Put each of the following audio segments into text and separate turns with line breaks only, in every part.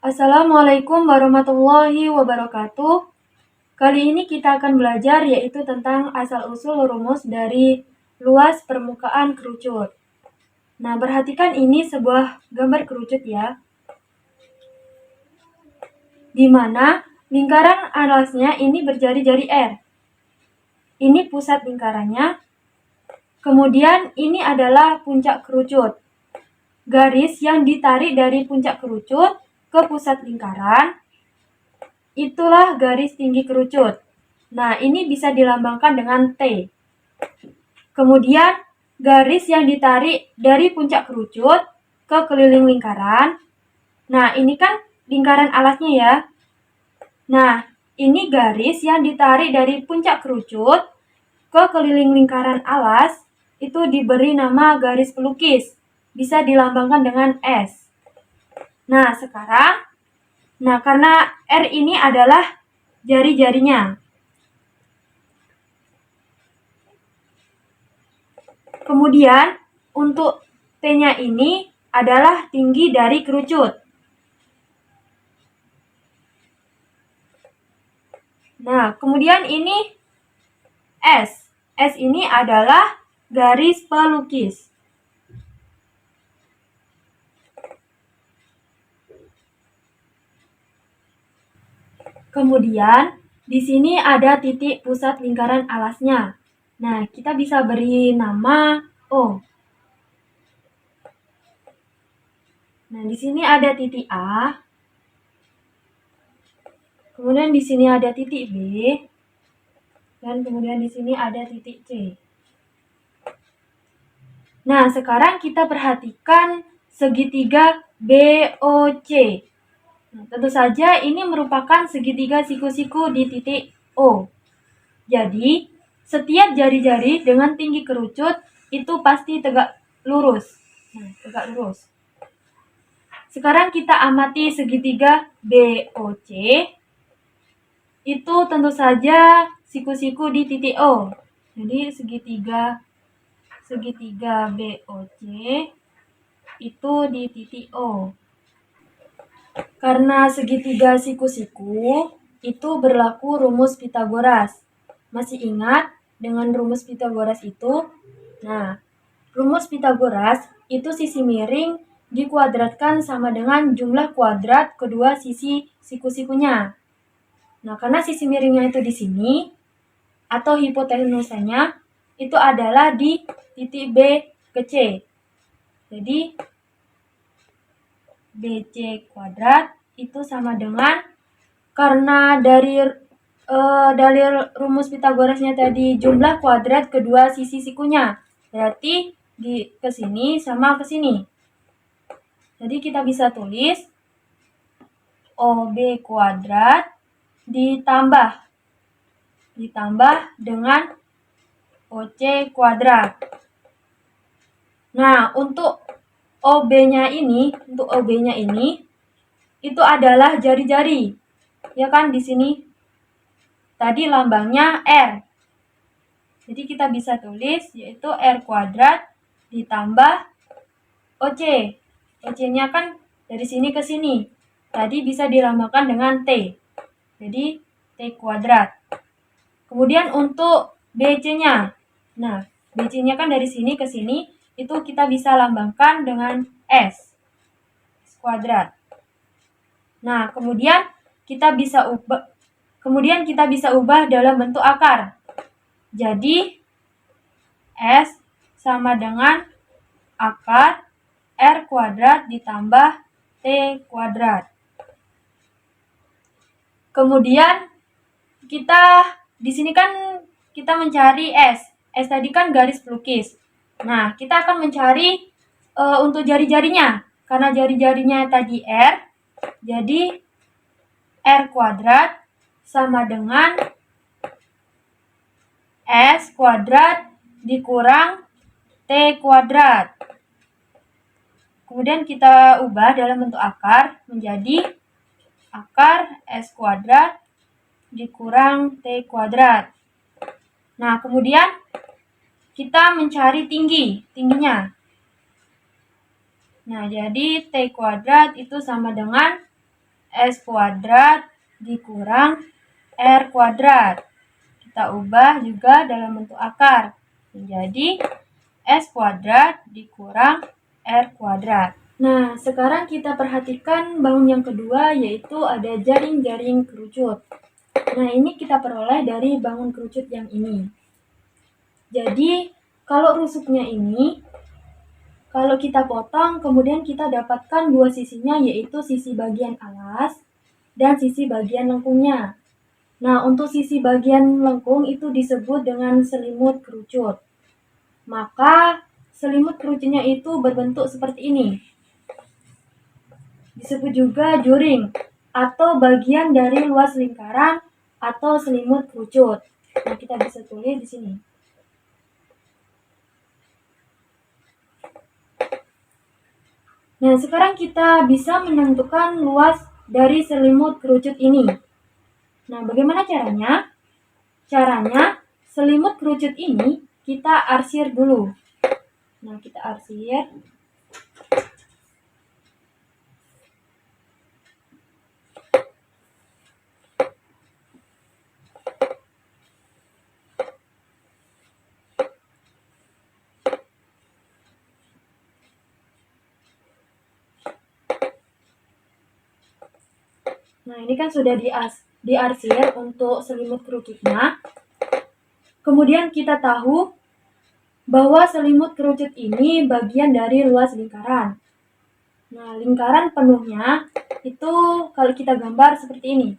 Assalamualaikum warahmatullahi wabarakatuh. Kali ini kita akan belajar yaitu tentang asal-usul rumus dari luas permukaan kerucut. Nah, perhatikan ini sebuah gambar kerucut ya. Di mana lingkaran alasnya ini berjari-jari R. Ini pusat lingkarannya. Kemudian ini adalah puncak kerucut. Garis yang ditarik dari puncak kerucut ke pusat lingkaran, itulah garis tinggi kerucut. Nah, ini bisa dilambangkan dengan T. Kemudian, garis yang ditarik dari puncak kerucut ke keliling lingkaran. Nah, ini kan lingkaran alasnya ya. Nah, ini garis yang ditarik dari puncak kerucut ke keliling lingkaran alas, itu diberi nama garis pelukis. Bisa dilambangkan dengan S. Nah, sekarang, karena R ini adalah jari-jarinya. Kemudian, untuk T-nya ini adalah tinggi dari kerucut. Nah, kemudian ini S. S ini adalah garis pelukis. Kemudian, di sini ada titik pusat lingkaran alasnya. Nah, kita bisa beri nama O. Nah, di sini ada titik A. Kemudian di sini ada titik B. Dan kemudian di sini ada titik C. Nah, sekarang kita perhatikan segitiga BOC. Nah, tentu saja ini merupakan segitiga siku-siku di titik O. Jadi, setiap jari-jari dengan tinggi kerucut itu pasti tegak lurus. Nah, tegak lurus. Sekarang kita amati segitiga BOC. Itu tentu saja siku-siku di titik O. Jadi, segitiga BOC itu di titik O. Karena segitiga siku-siku itu berlaku rumus Pitagoras. Masih ingat dengan rumus Pitagoras itu? Nah, rumus Pitagoras itu sisi miring dikuadratkan sama dengan jumlah kuadrat kedua sisi siku-sikunya. Nah, karena sisi miringnya itu di sini, atau hipotenusanya itu adalah di titik B ke C. Jadi, BC kuadrat itu sama dengan, karena dari rumus Pitagorasnya tadi jumlah kuadrat kedua sisi sikunya, berarti di kesini sama kesini. Jadi kita bisa tulis OB kuadrat ditambah dengan OC kuadrat. Nah, untuk OB-nya ini itu adalah jari-jari. Ya kan di sini tadi lambangnya R. Jadi kita bisa tulis yaitu R kuadrat ditambah OC. OC-nya kan dari sini ke sini. Tadi bisa dilambangkan dengan T. Jadi T kuadrat. Kemudian untuk BC-nya. Nah, BC-nya kan dari sini ke sini, itu kita bisa lambangkan dengan S kuadrat. Nah, kemudian kita bisa ubah dalam bentuk akar. Jadi S sama dengan akar R kuadrat ditambah T kuadrat. Kemudian di sini kan kita mencari S. S tadi kan garis pelukis. Nah, kita akan mencari untuk jari-jarinya. Karena jari-jarinya tadi R, jadi R kuadrat sama dengan S kuadrat dikurang T kuadrat. Kemudian kita ubah dalam bentuk akar menjadi akar S kuadrat dikurang T kuadrat. Nah, kemudian kita mencari tingginya. Nah, jadi T kuadrat itu sama dengan S kuadrat dikurang R kuadrat. Kita ubah juga dalam bentuk akar menjadi S kuadrat dikurang R kuadrat. Nah, sekarang kita perhatikan bangun yang kedua, yaitu ada jaring-jaring kerucut. Nah, ini kita peroleh dari bangun kerucut yang ini. Jadi, kalau rusuknya ini, kalau kita potong, kemudian kita dapatkan dua sisinya, yaitu sisi bagian alas dan sisi bagian lengkungnya. Nah, untuk sisi bagian lengkung itu disebut dengan selimut kerucut. Maka, selimut kerucutnya itu berbentuk seperti ini. Disebut juga juring, atau bagian dari luas lingkaran atau selimut kerucut. Nah, kita bisa tulis di sini. Nah, sekarang kita bisa menentukan luas dari selimut kerucut ini. Nah, bagaimana caranya? Caranya, selimut kerucut ini kita arsir dulu. Nah, kita arsir. Nah, ini kan sudah diarsir untuk selimut kerucutnya. Kemudian kita tahu bahwa selimut kerucut ini bagian dari luas lingkaran. Nah, lingkaran penuhnya itu kalau kita gambar seperti ini.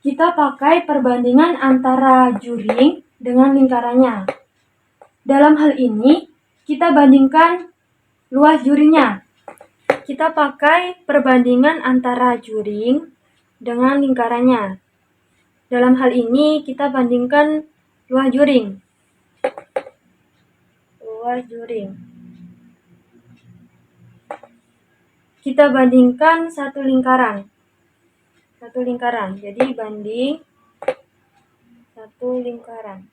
Kita pakai perbandingan antara juring dengan lingkarannya. Dalam hal ini, kita bandingkan luas juringnya. Kita pakai perbandingan antara juring dengan lingkarannya. Dalam hal ini, kita bandingkan luas juring. Luas juring. Kita bandingkan satu lingkaran. Jadi banding satu lingkaran.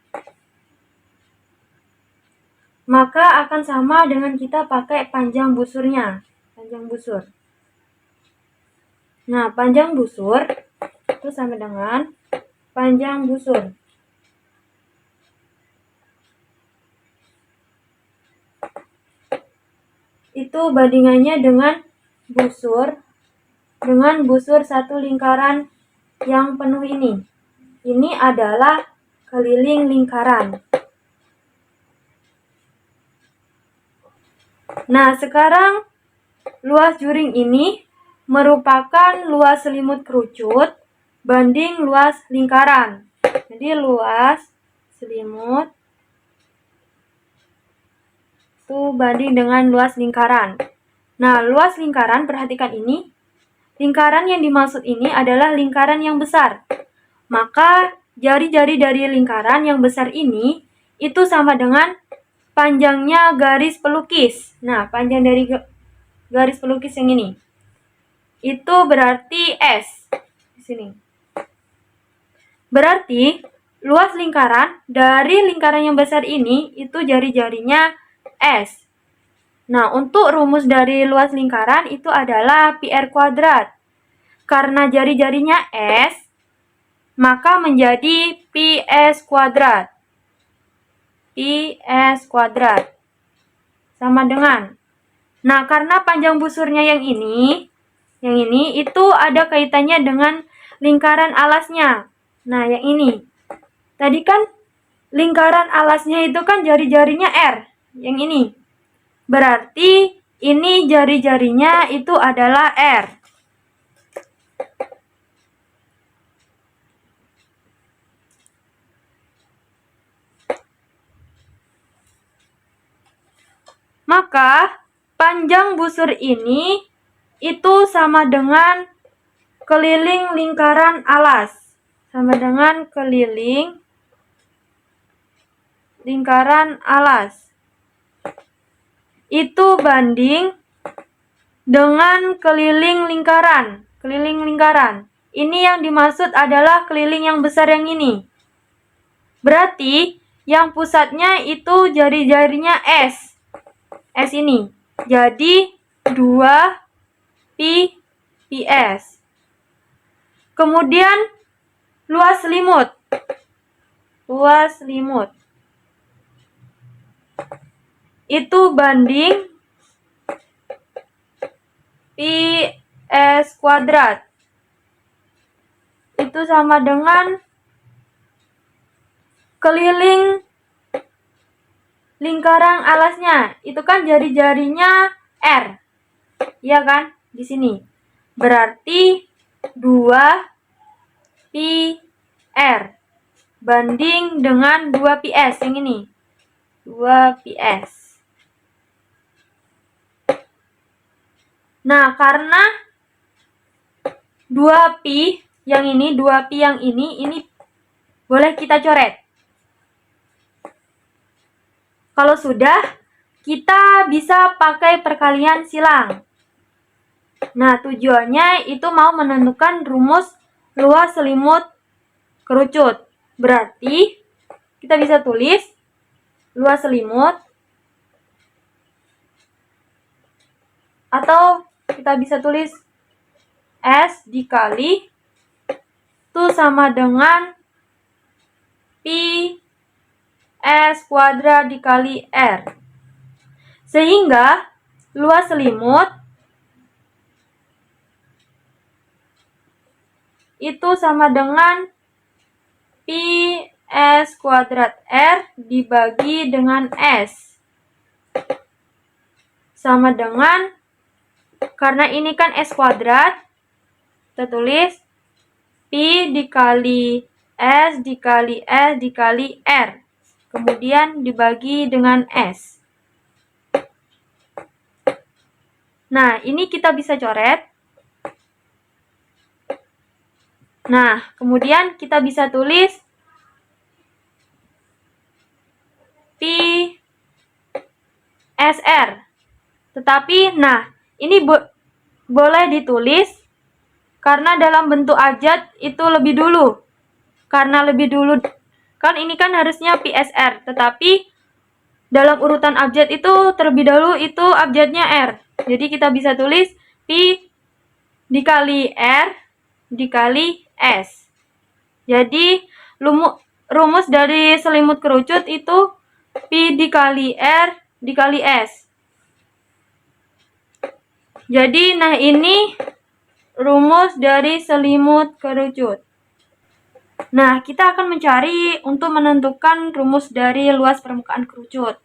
Maka akan sama dengan kita pakai panjang busurnya. Panjang busur. Nah, panjang busur itu sama dengan panjang busur. Itu bandingannya dengan busur satu lingkaran yang penuh ini. Ini adalah keliling lingkaran. Nah, sekarang luas juring ini merupakan luas selimut kerucut banding luas lingkaran. Jadi luas selimut itu banding dengan luas lingkaran. Nah, luas lingkaran, perhatikan ini. Lingkaran yang dimaksud ini adalah lingkaran yang besar. Maka jari-jari dari lingkaran yang besar ini itu sama dengan panjangnya garis pelukis. Nah, panjang dari garis pelukis yang ini itu berarti S di sini. Berarti luas lingkaran dari lingkaran yang besar ini itu jari-jarinya S. Nah, untuk rumus dari luas lingkaran itu adalah PR kuadrat. Karena jari-jarinya S, maka menjadi PS kuadrat. PS kuadrat. Sama dengan. Nah, karena panjang busurnya yang ini itu ada kaitannya dengan lingkaran alasnya. Nah, yang ini. Tadi kan lingkaran alasnya itu kan jari-jarinya R. Yang ini. Berarti ini jari-jarinya itu adalah R. Maka Panjang busur ini itu sama dengan keliling lingkaran alas. Sama dengan keliling lingkaran alas. Itu banding dengan keliling lingkaran. Keliling lingkaran. Ini yang dimaksud adalah keliling yang besar yang ini. Berarti yang pusatnya itu jari-jarinya S. S ini. Jadi 2 pi ps. Kemudian luas selimut. Luas selimut itu banding pi s kuadrat. Itu sama dengan keliling lingkaran alasnya. Itu kan jari-jarinya R. Iya kan? Di sini. Berarti 2 pi R banding dengan 2 ps yang ini. 2 ps. Nah, karena 2 pi yang ini, 2 pi yang ini boleh kita coret. Kalau sudah, kita bisa pakai perkalian silang. Nah, tujuannya itu mau menentukan rumus luas selimut kerucut. Berarti, kita bisa tulis luas selimut, atau kita bisa tulis S dikali itu sama dengan pi S kuadrat dikali R. Sehingga luas selimut itu sama dengan pi S kuadrat R dibagi dengan S. Sama dengan, karena ini kan S kuadrat, kita tulis pi dikali S dikali S dikali R. Kemudian dibagi dengan S. Nah, ini kita bisa coret. Nah, kemudian kita bisa tulis pi SR. Tetapi, nah, ini boleh ditulis karena dalam bentuk abjad itu lebih dulu. Karena lebih dulu, kan ini kan harusnya PSR. Tetapi, dalam urutan abjad itu terlebih dahulu itu abjadnya R. Jadi, kita bisa tulis pi dikali R dikali S. Jadi, rumus dari selimut kerucut itu pi dikali R dikali S. Jadi, nah ini rumus dari selimut kerucut. Nah, kita akan mencari untuk menentukan rumus dari luas permukaan kerucut.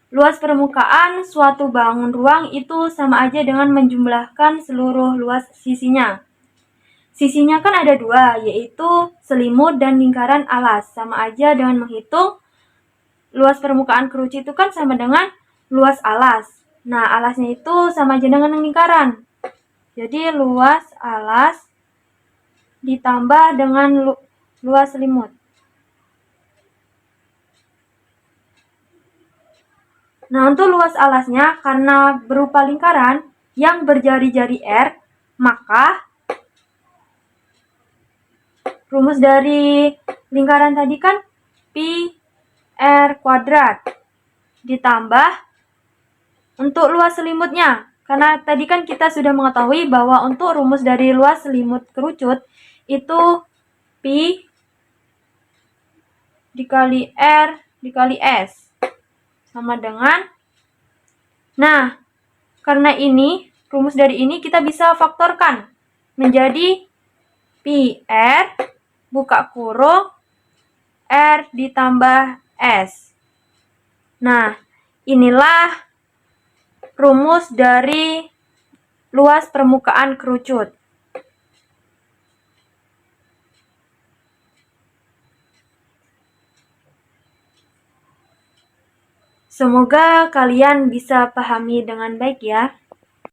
Luas permukaan suatu bangun ruang itu sama aja dengan menjumlahkan seluruh luas sisinya. Sisinya kan ada 2, yaitu selimut dan lingkaran alas. Sama aja dengan menghitung luas permukaan kerucut itu kan sama dengan luas alas. Nah, alasnya itu sama aja dengan lingkaran. Jadi, luas alas ditambah dengan luas selimut. Nah, untuk luas alasnya, karena berupa lingkaran yang berjari-jari R, maka rumus dari lingkaran tadi kan pi R kuadrat ditambah untuk luas selimutnya. Karena tadi kan kita sudah mengetahui bahwa untuk rumus dari luas selimut kerucut itu pi dikali R dikali S. Sama dengan, nah, karena ini, rumus dari ini kita bisa faktorkan menjadi pi R buka kurung R ditambah S. Nah, inilah rumus dari luas permukaan kerucut. Semoga kalian bisa pahami dengan baik ya.